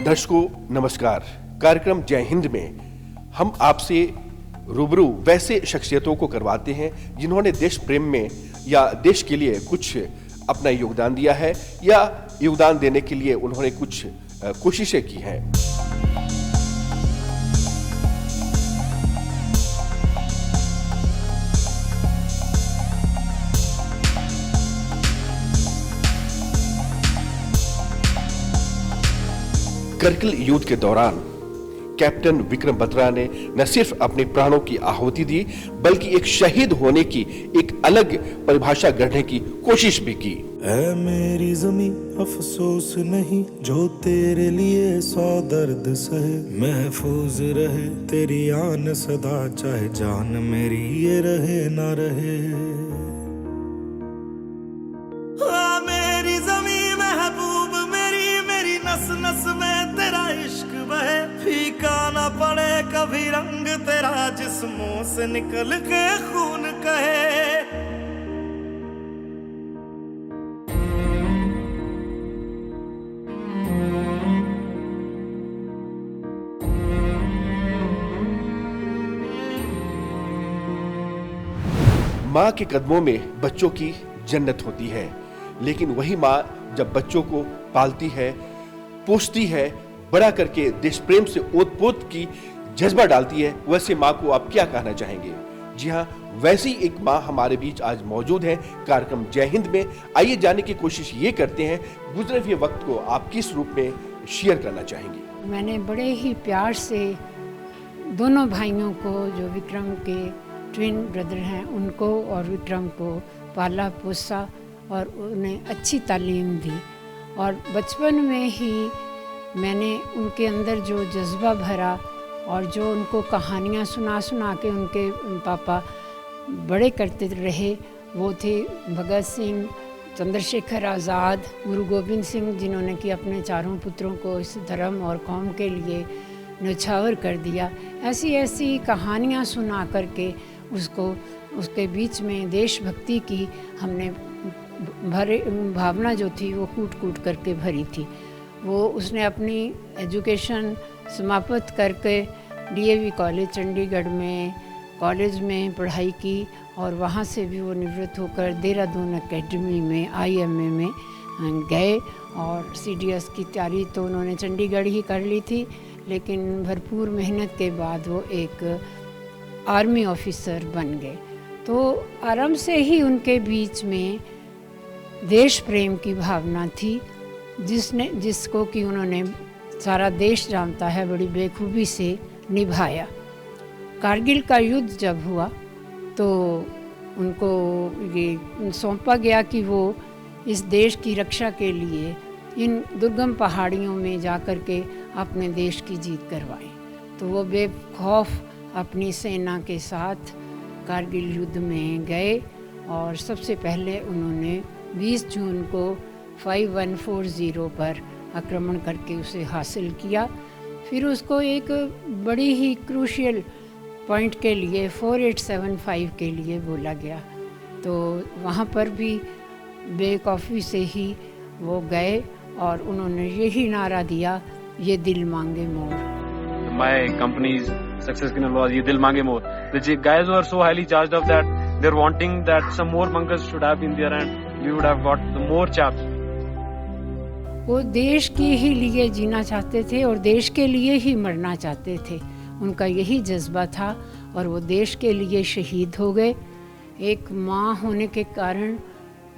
दर्शकों नमस्कार। कार्यक्रम जय हिंद में हम आपसे रूबरू वैसे शख्सियतों को करवाते हैं जिन्होंने देश प्रेम में या देश के लिए कुछ अपना योगदान दिया है या योगदान देने के लिए उन्होंने कुछ कोशिशें की हैं। करगिल युद्ध के दौरान कैप्टन विक्रम बत्रा ने न सिर्फ अपने प्राणों की आहुति दी बल्कि एक शहीद होने की एक अलग परिभाषा गढ़ने की कोशिश भी की। ऐ मेरी ज़मीं अफसोस नहीं जो तेरे लिए सौ दर्द सहे, महफूज रहे तेरी आन सदा चाहे जान मेरी ये रहे ना रहे। मेरी ज़मीं महबूब मेरी नस नस में तेरा इश्क बहे, फीका ना पड़े कभी रंग तेरा जिस्मों से निकल के खून कहे। माँ के कदमों में बच्चों की जन्नत होती है, लेकिन वही माँ जब बच्चों को पालती है, पोषती है, बड़ा करके देश प्रेम से ओत-पोत की जज्बा डालती है, वैसे माँ को आप क्या कहना चाहेंगे? जी हाँ, वैसी एक माँ हमारे बीच आज मौजूद है कार्यक्रम जय हिंद में। आइए जानने की कोशिश ये करते हैं, गुजरे हुए वक्त को आप किस रूप में शेयर करना चाहेंगी? मैंने बड़े ही प्यार से दोनों भाइयों को, जो विक्रम के ट्विन ब्रदर हैं, उनको और विक्रम को पाला पोसा और उन्हें अच्छी तालीम दी। और बचपन में ही मैंने उनके अंदर जो जज्बा भरा और जो उनको कहानियाँ सुना सुना के उनके पापा बड़े करते रहे, वो थे भगत सिंह, चंद्रशेखर आज़ाद, गुरु गोविंद सिंह, जिन्होंने कि अपने चारों पुत्रों को इस धर्म और कौम के लिए न्यौछावर कर दिया। ऐसी ऐसी कहानियाँ सुना करके उसके बीच में देशभक्ति की हमने भावना जो थी वो कूट कूट करके भरी थी। वो उसने अपनी एजुकेशन समाप्त करके डीएवी कॉलेज चंडीगढ़ में कॉलेज में पढ़ाई की और वहाँ से भी वो निवृत्त होकर देहरादून एकेडमी में IMA में गए और CDS की तैयारी तो उन्होंने चंडीगढ़ ही कर ली थी, लेकिन भरपूर मेहनत के बाद वो एक आर्मी ऑफिसर बन गए। तो आरंभ से ही उनके बीच में देश प्रेम की भावना थी, जिसको कि उन्होंने सारा देश जानता है बड़ी बेखूबी से निभाया। कारगिल का युद्ध जब हुआ तो उनको ये सौंपा गया कि वो इस देश की रक्षा के लिए इन दुर्गम पहाड़ियों में जा कर के अपने देश की जीत करवाएं। तो वो बेखौफ अपनी सेना के साथ कारगिल युद्ध में गए और सबसे पहले उन्होंने 20 जून को 5140 पर आक्रमण करके उसे हासिल किया। फिर उसको एक बड़ी ही क्रूशियल पॉइंट के लिए 4875 के लिए बोला गया। तो वहाँ पर भी बेखौफी से ही वो गए और उन्होंने यही नारा दिया, ये दिल मांगे मोर। My company's success was ये दिल मांगे मोर. The guys were so highly charged up that they're wanting that some more bunkers should have been there and we would have got the more chaps. वो देश के ही लिए जीना चाहते थे और देश के लिए ही मरना चाहते थे। उनका यही जज्बा था और वो देश के लिए शहीद हो गए। एक माँ होने के कारण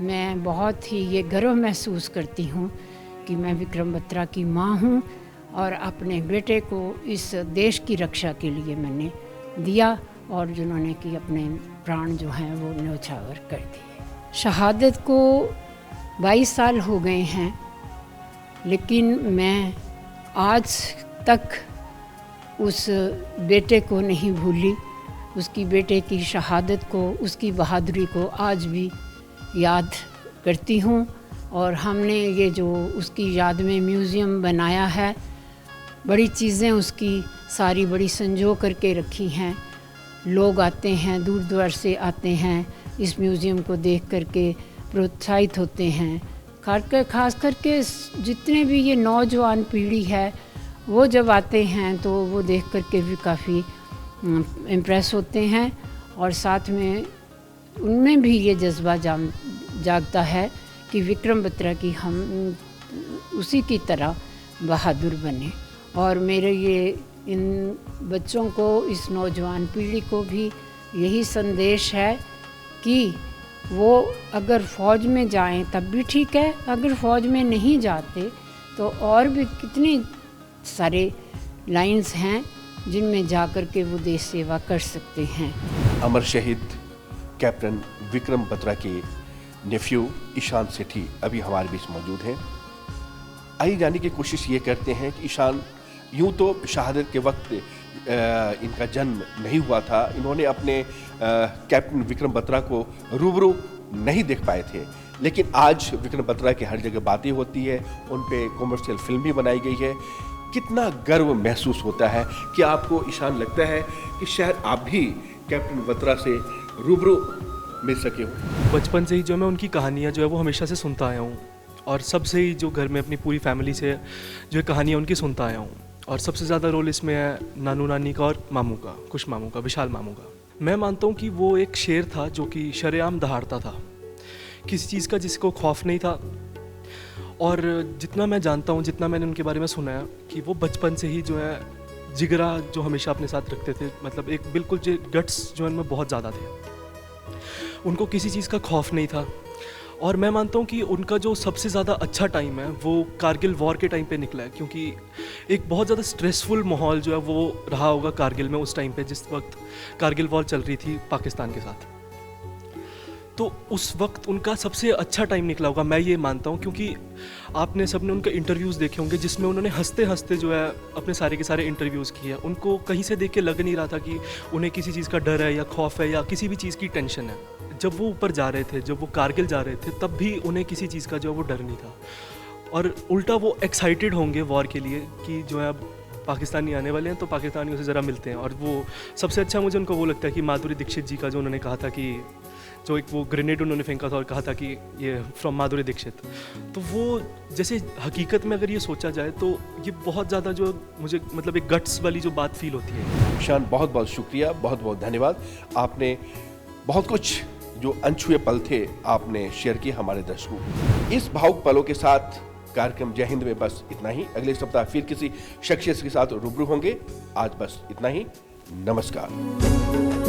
मैं बहुत ही ये गर्व महसूस करती हूँ कि मैं विक्रम बत्रा की माँ हूँ और अपने बेटे को इस देश की रक्षा के लिए मैंने दिया और जिन्होंने कि अपने प्राण जो हैं वो न्यौछावर कर दिए। शहादत को 22 साल हो गए हैं, लेकिन मैं आज तक उस बेटे को नहीं भूली। उसकी बेटे की शहादत को, उसकी बहादुरी को आज भी याद करती हूँ। और हमने ये जो उसकी याद में म्यूज़ियम बनाया है, बड़ी चीज़ें उसकी सारी बड़ी संजो करके रखी हैं। लोग आते हैं, दूर दूर से आते हैं, इस म्यूज़ियम को देख करके प्रोत्साहित होते हैं। खास करके जितने भी ये नौजवान पीढ़ी है वो जब आते हैं तो वो देख कर के भी काफ़ी इम्प्रेस होते हैं, और साथ में उनमें भी ये जज्बा जागता है कि विक्रम बत्रा की हम उसी की तरह बहादुर बने। और मेरे ये इन बच्चों को, इस नौजवान पीढ़ी को भी यही संदेश है कि वो अगर फ़ौज में जाएं तब भी ठीक है, अगर फ़ौज में नहीं जाते तो और भी कितने सारे लाइंस हैं जिनमें जाकर के वो देश सेवा कर सकते हैं। अमर शहीद कैप्टन विक्रम बत्रा के नेफ्यू ईशान सेठी अभी हमारे बीच मौजूद हैं। आइए जानने की कोशिश ये करते हैं कि ईशान, यूं तो शहादत के वक्त इनका जन्म नहीं हुआ था, इन्होंने अपने कैप्टन विक्रम बत्रा को रूबरू नहीं देख पाए थे, लेकिन आज विक्रम बत्रा की हर जगह बातें होती है, उन पे कॉमर्शियल फिल्म भी बनाई गई है। कितना गर्व महसूस होता है कि आपको ईशान लगता है कि शायद आप भी कैप्टन बत्रा से रूबरू मिल सके हो। बचपन से ही जो मैं उनकी कहानियाँ जो है वो हमेशा से सुनता आया हूँ, और सबसे ही जो घर में अपनी पूरी फैमिली से जो कहानियाँ उनकी सुनता आया हूँ। और सबसे ज़्यादा रोल इसमें है नानू नानी का और मामू का, कुश मामू का, विशाल मामू का। मैं मानता हूँ कि वो एक शेर था जो कि शरेआम दहाड़ता था, किसी चीज़ का जिसको खौफ नहीं था। और जितना मैं जानता हूँ, जितना मैंने उनके बारे में सुना है, कि वो बचपन से ही जो है जिगरा जो हमेशा अपने साथ रखते थे, मतलब एक बिल्कुल जो गट्स जो उनमें बहुत ज़्यादा थे, उनको किसी चीज़ का खौफ नहीं था। और मैं मानता हूँ कि उनका जो सबसे ज़्यादा अच्छा टाइम है वो कारगिल वॉर के टाइम पे निकला है, क्योंकि एक बहुत ज़्यादा स्ट्रेसफुल माहौल जो है वो रहा होगा कारगिल में उस टाइम पे, जिस वक्त कारगिल वॉर चल रही थी पाकिस्तान के साथ। तो उस वक्त उनका सबसे अच्छा टाइम निकला होगा, मैं ये मानता हूँ, क्योंकि आपने सबने उनके इंटरव्यूज़ देखे होंगे जिसमें उन्होंने हंसते हंसते जो है अपने सारे के सारे इंटरव्यूज़ किए हैं। उनको कहीं से देख के लग नहीं रहा था कि उन्हें किसी चीज़ का डर है या खौफ है या किसी भी चीज़ की टेंशन है। जब वो ऊपर जा रहे थे, जब वो कारगिल जा रहे थे, तब भी उन्हें किसी चीज़ का जो है वो डर नहीं था, और उल्टा वो एक्साइटेड होंगे वॉर के लिए कि जो है अब पाकिस्तानी आने वाले हैं तो पाकिस्तानियों से ज़रा मिलते हैं। और वो सबसे अच्छा मुझे उनको वो लगता है कि माधुरी दीक्षित जी का जो उन्होंने कहा था कि जो एक वो ग्रेनेड उन्होंने फेंका था और कहा था कि ये फ्रॉम माधुरी दीक्षित, तो वो जैसे हकीकत में अगर ये सोचा जाए तो ये बहुत ज़्यादा जो मुझे मतलब एक गट्स वाली जो बात फील होती है। ईशान, बहुत बहुत शुक्रिया, बहुत बहुत धन्यवाद। आपने बहुत कुछ जो अनछुए पल थे आपने शेयर किए हमारे दर्शकों को। इस भावुक पलों के साथ कार्यक्रम जय हिंद में बस इतना ही। अगले सप्ताह फिर किसी शख्सियत के साथ रूबरू होंगे। आज बस इतना ही। नमस्कार।